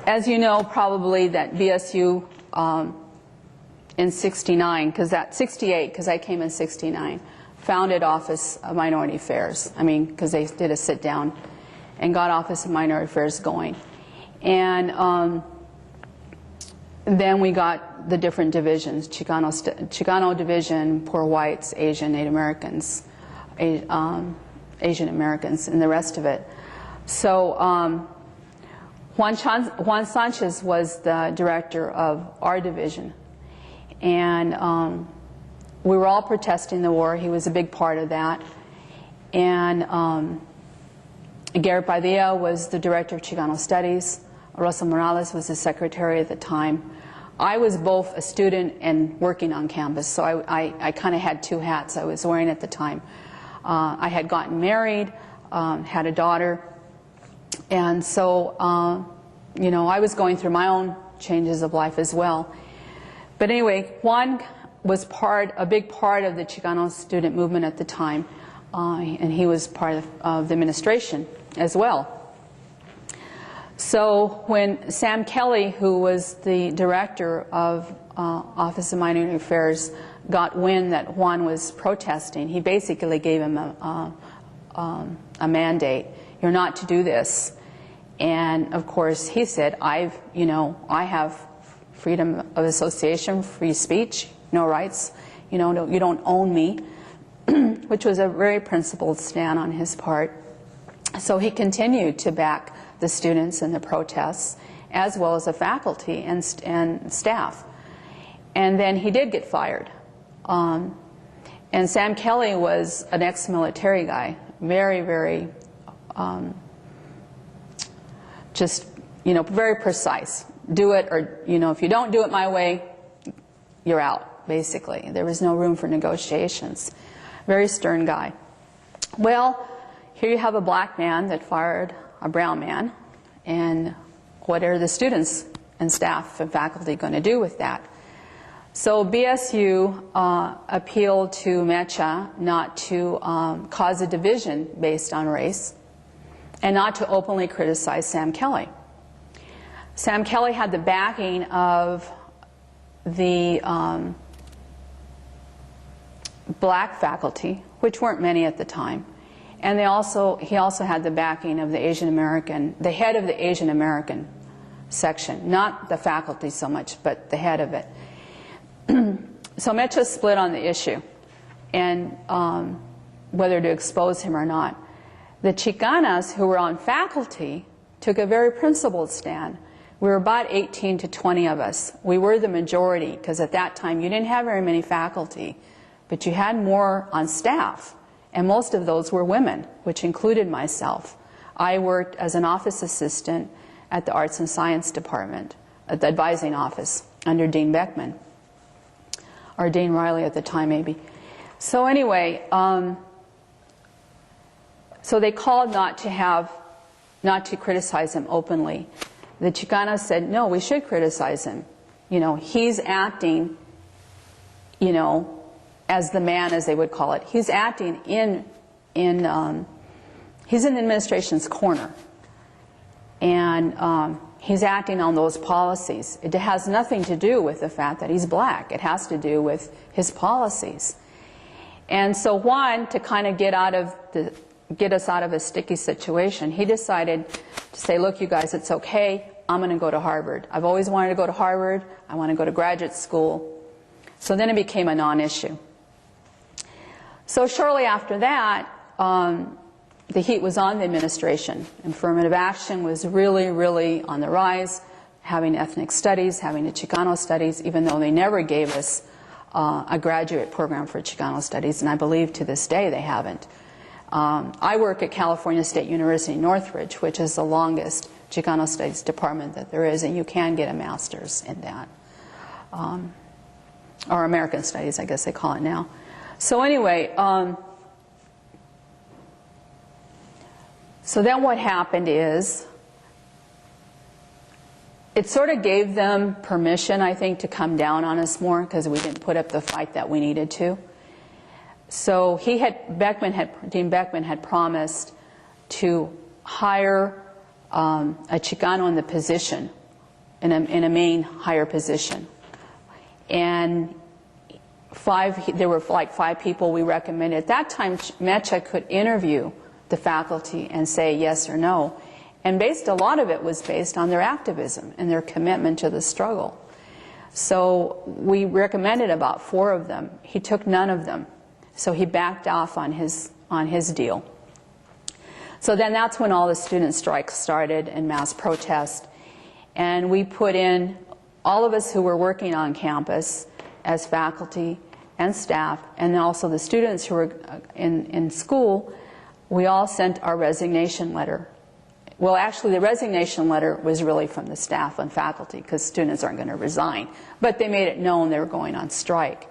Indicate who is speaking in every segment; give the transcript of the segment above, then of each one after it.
Speaker 1: as you know, probably that BSU in 69, because that 68, because I came in 69, founded Office of Minority Affairs. I mean, because they did a sit down and got Office of Minority Affairs going. And then we got the different divisions, Chicano division, poor whites, Asian, Native Americans, Asian Americans, and the rest of it. So Juan Sanchez was the director of our division. And we were all protesting the war. He was a big part of that. And Garrett Padilla was the director of Chicano Studies. Rosa Morales was the secretary at the time. I was both a student and working on campus, so I kind of had two hats I was wearing at the time. I had gotten married, had a daughter, and so you know, I was going through my own changes of life as well. But anyway, Juan was a big part of the Chicano student movement at the time, and he was part of the administration as well. So when Sam Kelly, who was the director of Office of Minority Affairs, got wind that Juan was protesting, he basically gave him a mandate. You're not to do this. And of course he said, I have freedom of association, free speech, no rights, you don't own me, which was a very principled stand on his part. So he continued to back the students and the protests, as well as the faculty and staff. And then he did get fired. And Sam Kelly was an ex-military guy, very, very, just, very precise. Do it, or, if you don't do it my way, you're out, basically. There was no room for negotiations. Very stern guy. Well, here you have a black man that fired a brown man, and what are the students and staff and faculty going to do with that? So BSU appealed to MEChA not to cause a division based on race and not to openly criticize Sam Kelly. Sam Kelly had the backing of the black faculty, which weren't many at the time. And he also had the backing of the the head of the Asian American section, not the faculty so much, but the head of it. So MEChA split on the issue, and whether to expose him or not. The Chicanas who were on faculty took a very principled stand. We were about 18 to 20 of us. We were the majority, because at that time you didn't have very many faculty, but you had more on staff. And most of those were women, which included myself. I worked as an office assistant at the Arts and Science Department, at the advising office, under Dean Beckman, or Dean Riley at the time, maybe. So anyway, so they called not to criticize him openly. The Chicanos said, no, we should criticize him. He's acting, as the man, as they would call it. He's acting he's in the administration's corner. And he's acting on those policies. It has nothing to do with the fact that he's black. It has to do with his policies. And so Juan, to kind of get us out of a sticky situation, he decided to say, look, you guys, it's okay. I'm going to go to Harvard. I've always wanted to go to Harvard. I want to go to graduate school. So then it became a non-issue. So shortly after that, the heat was on the administration. Affirmative action was really, really on the rise, having ethnic studies, having the Chicano studies, even though they never gave us a graduate program for Chicano studies, and I believe to this day they haven't. I work at California State University, Northridge, which is the longest Chicano studies department that there is, and you can get a master's in that. Or American studies, I guess they call it now. So anyway, so then what happened is, it sort of gave them permission, I think, to come down on us more, because we didn't put up the fight that we needed to. So Dean Beckman had promised to hire a Chicano in the position in a main higher position. And there were like 5 people we recommended. At that time, MEChA could interview the faculty and say yes or no. And a lot of it was based on their activism and their commitment to the struggle. So we recommended about 4 of them. He took none of them. So he backed off on his deal. So then that's when all the student strikes started and mass protest. And we put in all of us who were working on campus as faculty and staff, and also the students who were in school, we all sent our resignation letter. Well, actually, the resignation letter was really from the staff and faculty, because students aren't going to resign. But they made it known they were going on strike.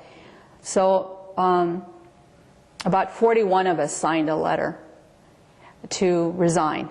Speaker 1: So about 41 of us signed a letter to resign.